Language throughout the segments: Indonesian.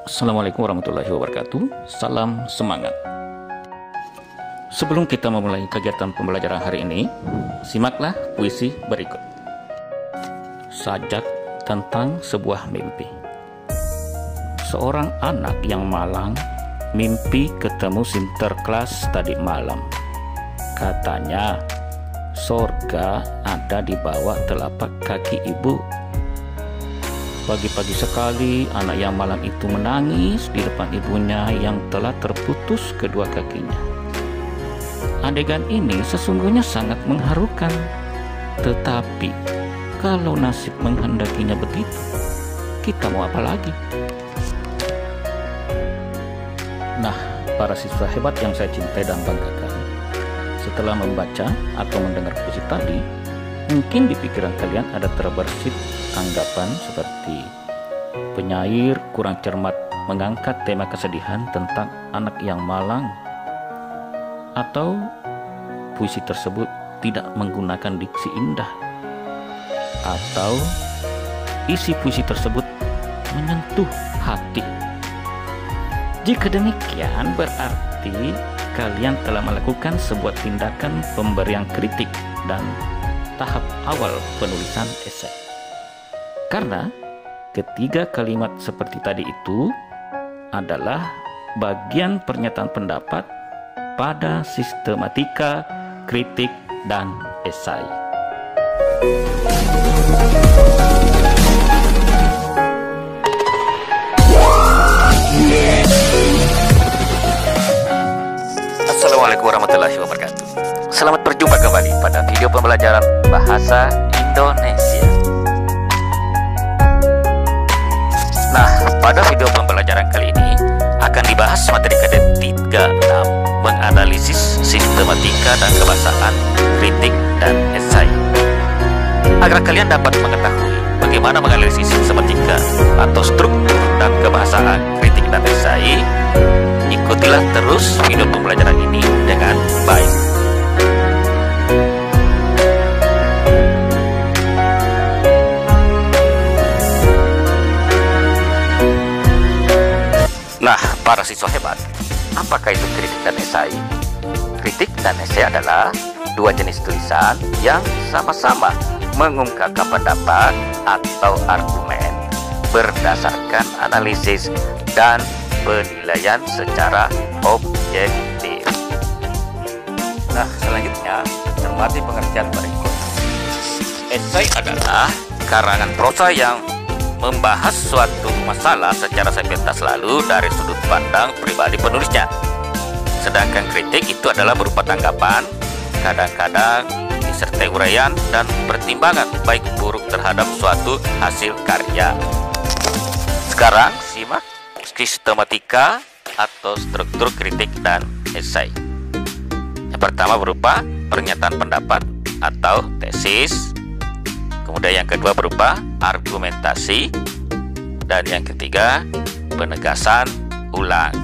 Assalamualaikum warahmatullahi wabarakatuh. Salam semangat. Sebelum kita memulai kegiatan pembelajaran hari ini, simaklah puisi berikut. Sajak tentang sebuah mimpi. Seorang anak yang malang mimpi ketemu Sinterklas tadi malam. Katanya, sorga ada di bawah telapak kaki ibu. Pagi-pagi sekali, anak yang malang itu menangis di depan ibunya yang telah terputus kedua kakinya. Adegan ini sesungguhnya sangat mengharukan. Tetapi, kalau nasib menghendakinya begitu, kita mau apa lagi? Nah, para siswa hebat yang saya cintai dan banggakan, setelah membaca atau mendengar puisi tadi, mungkin di pikiran kalian ada terbersit anggapan seperti penyair kurang cermat mengangkat tema kesedihan tentang anak yang malang, atau puisi tersebut tidak menggunakan diksi indah, atau isi puisi tersebut menyentuh hati. Jika demikian, berarti kalian telah melakukan sebuah tindakan pemberian kritik dan tahap awal penulisan esai. Karena ketiga kalimat seperti tadi itu adalah bagian pernyataan pendapat pada sistematika, kritik, dan esai. Assalamualaikum warahmatullahi wabarakatuh. Selamat berjumpa kembali pada video pembelajaran bahasa Indonesia. Nah, pada video pembelajaran kali ini akan dibahas materi KD 36, menganalisis sistematika dan kebahasaan, kritik, dan esai. Agar kalian dapat mengetahui bagaimana menganalisis sistematika atau struktur dan kebahasaan, kritik, dan esai, ikutilah terus video pembelajaran ini dengan baik. Nah, para siswa hebat, apakah itu kritik dan esai? Kritik dan esai adalah dua jenis tulisan yang sama-sama mengungkapkan pendapat atau argumen berdasarkan analisis dan penilaian secara objektif. Nah, selanjutnya cermati pengertian berikut. Esai adalah karangan prosa yang membahas suatu masalah secara sepintas lalu dari sudut pandang pribadi penulisnya. Sedangkan kritik itu adalah berupa tanggapan, kadang-kadang disertai uraian dan pertimbangan baik buruk terhadap suatu hasil karya. Sekarang simak sistematika atau struktur kritik dan esai. Yang pertama berupa pernyataan pendapat atau tesis. Kemudian yang kedua berupa argumentasi, dan yang ketiga penegasan ulang.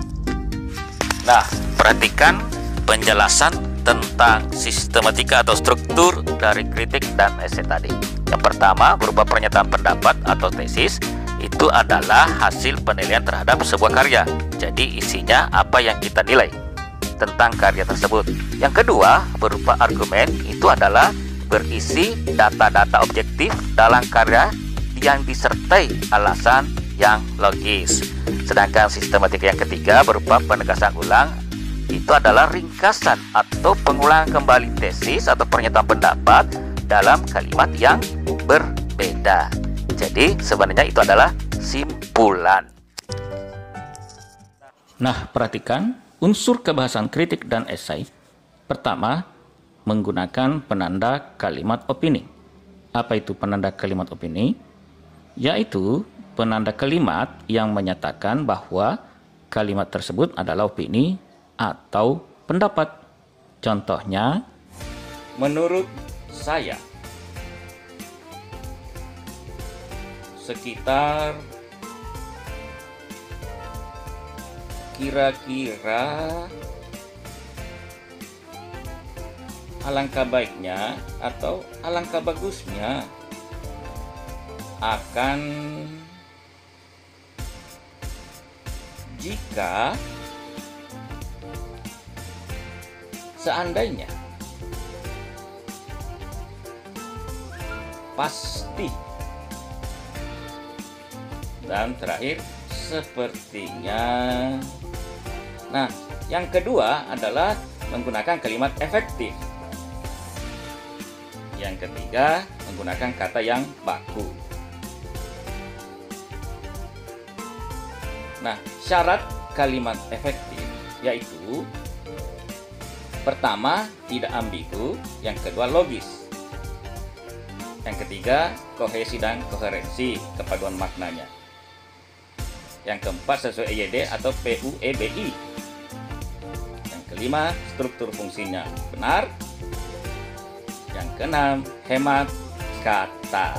Nah, perhatikan penjelasan tentang sistematika atau struktur dari kritik dan esai tadi. Yang pertama berupa pernyataan pendapat atau tesis, itu adalah hasil penilaian terhadap sebuah karya. Jadi isinya apa yang kita nilai tentang karya tersebut. Yang kedua berupa argumen, itu adalah berisi data-data objektif dalam karya yang disertai alasan yang logis. Sedangkan sistematika yang ketiga berupa penegasan ulang, itu adalah ringkasan atau pengulangan kembali tesis atau pernyataan pendapat dalam kalimat yang berbeda. Jadi sebenarnya itu adalah simpulan. Nah, perhatikan unsur kebahasan kritik dan esai. Pertama, menggunakan penanda kalimat opini. Apa itu penanda kalimat opini? Yaitu penanda kalimat yang menyatakan bahwa kalimat tersebut adalah opini atau pendapat. Contohnya, menurut saya, sekitar, kira-kira, alangkah baiknya atau alangkah bagusnya, akan jika seandainya pasti, dan terakhir sepertinya. Nah, yang kedua adalah menggunakan kalimat efektif. Yang ketiga menggunakan kata yang baku. Nah, syarat kalimat efektif yaitu pertama tidak ambigu, yang kedua logis, yang ketiga kohesi dan koherensi, kepaduan maknanya, yang keempat sesuai EYD atau PUEBI, yang kelima struktur fungsinya benar, yang keenam hemat kata.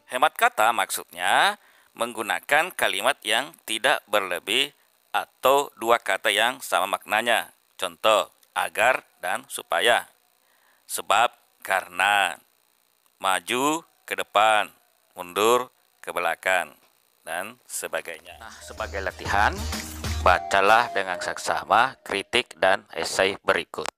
Hemat kata maksudnya menggunakan kalimat yang tidak berlebih atau dua kata yang sama maknanya. Contoh, agar dan supaya, sebab, karena, maju ke depan, mundur ke belakang, dan sebagainya. Nah, sebagai latihan, bacalah dengan saksama kritik dan esai berikut.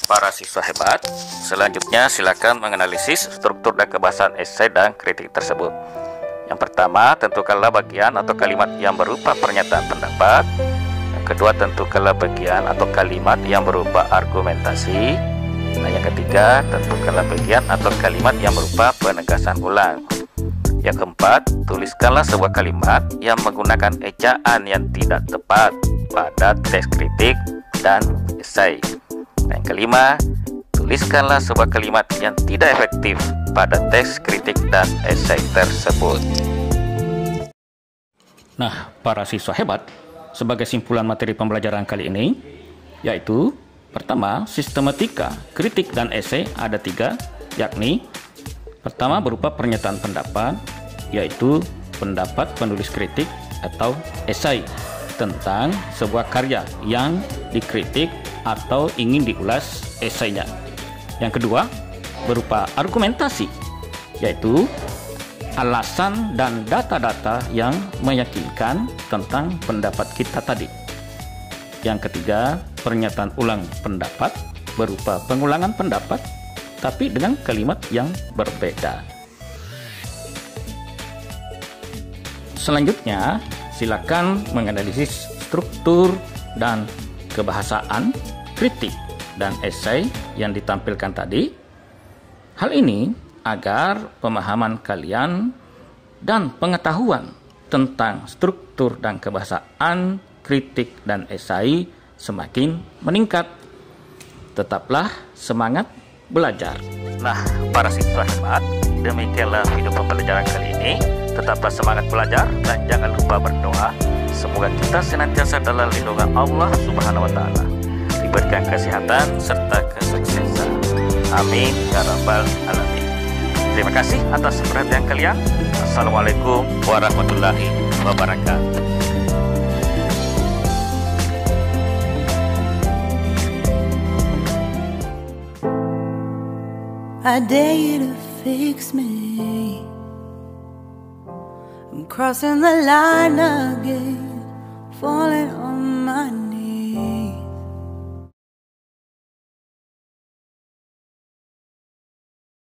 Para siswa hebat, selanjutnya silakan menganalisis struktur dan kebahasaan esai dan kritik tersebut. Yang pertama, tentukanlah bagian atau kalimat yang berupa pernyataan pendapat. Yang kedua, tentukanlah bagian atau kalimat yang berupa argumentasi. Nah, yang ketiga, tentukanlah bagian atau kalimat yang berupa penegasan ulang. Yang keempat, tuliskanlah sebuah kalimat yang menggunakan ejaan yang tidak tepat pada teks kritik dan esai. Yang kelima, tuliskanlah sebuah kalimat yang tidak efektif pada teks kritik dan esai tersebut. Nah, para siswa hebat, sebagai simpulan materi pembelajaran kali ini, yaitu pertama, sistematika kritik dan esai ada 3, yakni pertama berupa pernyataan pendapat, yaitu pendapat penulis kritik atau esai tentang sebuah karya yang dikritik atau ingin diulas esainya. Yang kedua, berupa argumentasi, yaitu alasan dan data-data yang meyakinkan tentang pendapat kita tadi. Yang ketiga, pernyataan ulang pendapat berupa pengulangan pendapat tapi dengan kalimat yang berbeda. Selanjutnya, silakan menganalisis struktur dan kebahasaan kritik dan esai yang ditampilkan tadi. Hal ini agar pemahaman kalian dan pengetahuan tentang struktur dan kebahasaan kritik dan esai semakin meningkat. Tetaplah semangat belajar. Nah, para siswa hebat, demikianlah video pembelajaran kali ini. Tetaplah semangat belajar dan jangan lupa berdoa. Semoga kita senantiasa dalam lindungan Allah Subhanahu wa Ta'ala, diberikan kesehatan serta kesuksesan. Amin ya rabbal alamin. Terima kasih atas perhatian kalian. Assalamualaikum warahmatullahi wabarakatuh. I dare you to fix me. I'm crossing the line again, falling on